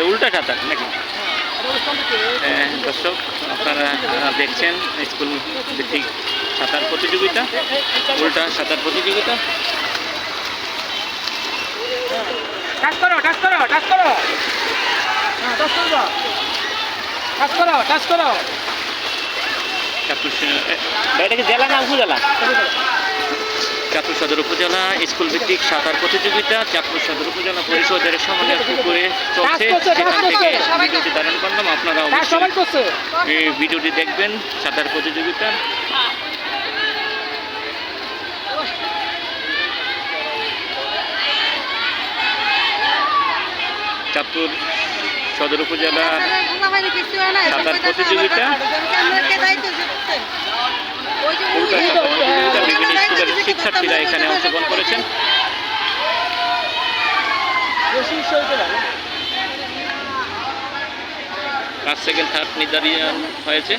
উল্টা সাঁতার নাকি? দর্শক আপনারা দেখছেন স্কুল ভিত্তিক সাঁতার প্রতিযোগিতা, উল্টা সাঁতার প্রতিযোগিতা। টাচ করো, টাচ করো, টাচ করো, টাচ করো, টাচ করো, টাচ করো। এটা কি জেলা না উপজেলা? চাঁদপুর সদর উপজেলা স্কুল ভিত্তিক সাঁতার প্রতিযোগিতা চাঁদপুর সদর উপজেলা পরিষদের সমন্বয় পুকুরে চলছে। সেখান থেকে ভিডিওটি ধারণ করলাম, আপনারা অবশ্যই এই ভিডিওটি দেখবেন। সাঁতার প্রতিযোগিতা চাঁদপুর সদর উপজেলা সাঁতার প্রতিযোগিতা, বিভিন্ন স্কুলের শিক্ষার্থীরা এখানে অংশগ্রহণ করেছেন। ফার্স্ট, সেকেন্ড, থার্ড নির্ধারণ হয়েছে।